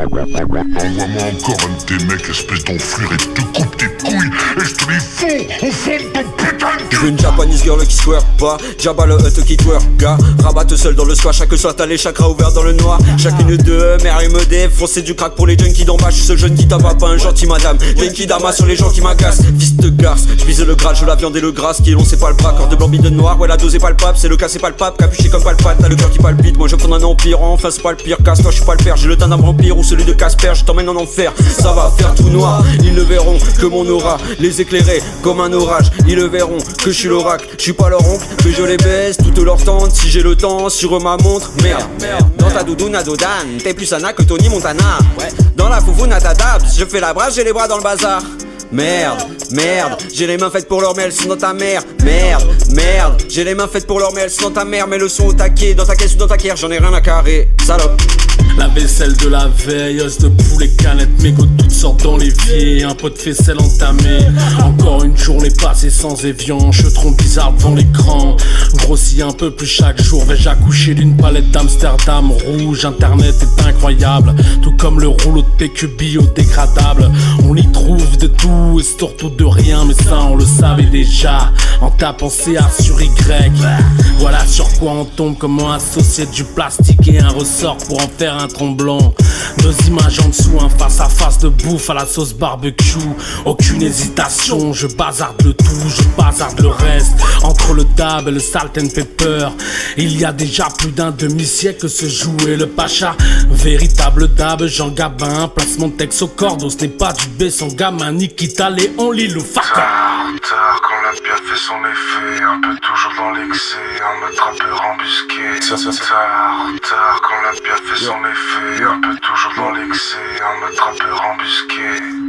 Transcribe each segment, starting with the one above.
Envoie-moi encore un de tes mecs, espèce d'enflure, et te coupe tes couilles, et je te les fous au fond de ton putain de Je veux une Japanese girl qui squirt pas, Jabba le hut qui twerk, gars. Rabatte seul dans le squat, chaque soir t'as les chakras ouverts dans le noir. Chacune de mère et me défonce, c'est du crack pour les junkies d'en bas. Je suis ce jeune qui tabac, pas un gentil madame. Yankee dama sur les gens qui m'agacent, fils de garce. Je vise le gras, je la viande et le gras, ce qui est long c'est pas le bras. Corps de blanc de noir, ouais la dose est palpable, c'est le cas c'est pas le pape. Capuché comme palpate, t'as le cœur qui palpite. Moi je prends un empire, enfin c'est pas le pire. Casse-toi, je suis pas le père, j'ai le teint d'un vampire ou celui de Casper. Je t'emmène en enfer, ça va faire tout noir. Ils ne verront que mon aura, les éclairer comme un orage. Ils le verront que je suis l'oracle, je suis pas leur oncle, mais je les baisse toutes leurs tentes. Si j'ai le temps, sur ma montre, merde. Dans ta doudoune à Dodan, t'es plus Anna que Tony Montana. Dans la foufoune à ta dabs, je fais la brasse, j'ai les bras dans le bazar. Merde, merde, j'ai les mains faites pour leur mêle, sinon ta mère. Merde, merde, j'ai les mains faites pour leur mêle, sinon ta mère. Mets le son au taquet, dans ta caisse ou dans ta caire, j'en ai rien à carrer, salope. La vaisselle de la veille, os de poulet, canettes, mégots, toutes sortes dans l'évier. Un pot de faisselle entamé. Encore une journée passée sans évian. Cheutron bizarre devant l'écran. Grossis un peu plus chaque jour. Vais-je accoucher d'une palette d'Amsterdam rouge. Internet est incroyable, tout comme le rouleau de PQ biodégradable. On y trouve de tout et surtout de rien. Mais ça on le savait déjà en tapant CA sur Y. Voilà sur quoi on tombe. Comment associer du plastique et un ressort pour en faire un tremblant. Deux images en dessous, un face à face de bouffe à la sauce barbecue. Aucune hésitation, je bazarde le tout, je bazarde le reste. Entre le dab et le salt and pepper, il y a déjà plus d'un demi-siècle que se jouait le pacha. Véritable dab, Jean Gabin, placement de texte au cordeau. Ce n'est pas du B sans gamin, Nikita, Léon, Lilou, Faka. Tard, quand la bière fait son effet, un peu toujours dans l'excès, en mode rappeur embusqué. Tard, quand la bière fait son effet, un peu toujours dans l'excès, en mode rappeur embusqué.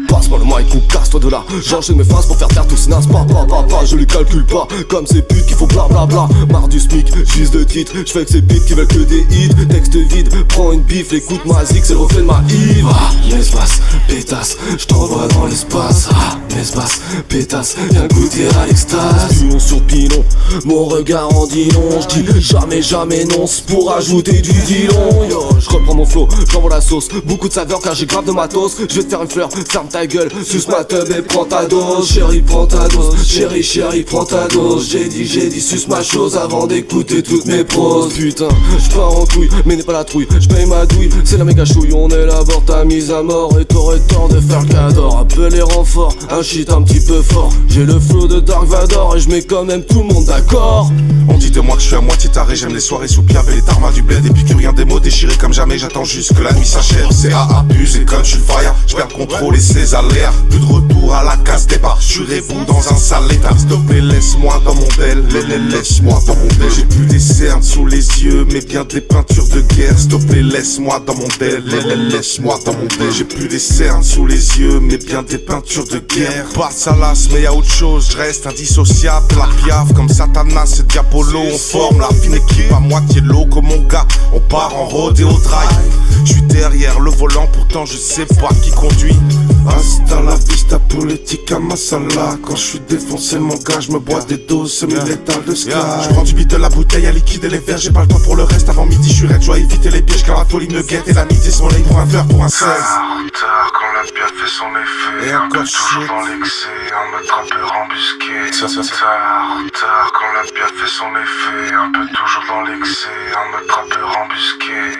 Passe-moi le mic ou casse-toi de là. J'enchaîne mes phrases pour faire taire tout ce naze. Pas, je les calcule pas. Comme ces putes qu'il faut blablabla. Marre du smic, j'vise de titre. J'fais que ces putes qui veulent que des hits. Texte vide, prends une bif, écoute ma zik, c'est le reflet de ma Yves. L'espace, pétasse, j't'envoie dans l'espace. L'espace, pétasse, viens goûter à l'extase. Pilon sur pilon, mon regard en dit long. J'dis jamais non, c'est pour ajouter du dilon. Yo, j'reprends mon flow, j'envoie la sauce. Beaucoup de saveur car j'ai grave de matos. J'vais te faire une fleur, ferme ta gueule, suce ma teub et prends ta dose. Chérie, prends ta dose, chérie, prends ta dose. J'ai dit, suce ma chose avant d'écouter toutes mes proses. Putain, j'pars en couille, mais n'est pas la trouille. J'paye ma douille, c'est la méga chouille. On élabore ta mise à mort et t'aurais tort de faire le cador. Appelle les renforts, un shit un petit peu fort. J'ai le flow de Dark Vador et j'mets quand même tout le monde d'accord. On dit de moi que je suis à moitié taré, j'aime les soirées sous piave et les tarmas du bled. Épicurien des mots déchirés comme jamais, j'attends juste que la nuit s'achève. C'est à abuser comme je suis fire, j'perds le contrôle et ses aléas. Plus de retour à la case départ, je suis rebou dans un sale état. S'il te plaît, laisse-moi dans mon bel, laisse-moi dans mon bel. J'ai plus des cernes sous les yeux, mais bien des peintures de guerre. S'il te plaît, laisse-moi dans mon bel, laisse-moi dans mon bel. J'ai plus des cernes sous les yeux, mais bien des peintures de guerre. Pas de salace, mais y'a autre chose, je reste indissociable. La piave comme Satanas et Diabolo, on forme la fine équipe à moitié l'eau comme mon gars. On part en rodéo drive. Je suis derrière le volant, pourtant je sais pas qui conduit. Hasta la vista politique à masala. Quand je suis défoncé mon gars, je me bois des doses semi-létales de ska. Je prends du beat de la bouteille à liquide et les verres. J'ai pas le temps pour le reste, avant midi je suis raide. Je dois éviter les pièges car la folie me guette. Et la midi son lait pour un verre pour un 16. Tard, quand la bière fait son effet, et un peu toujours dans l'excès, en mode rappeur embusqué. Tard, quand la bière fait son effet, un peu toujours dans l'excès, en mode rappeur embusqué.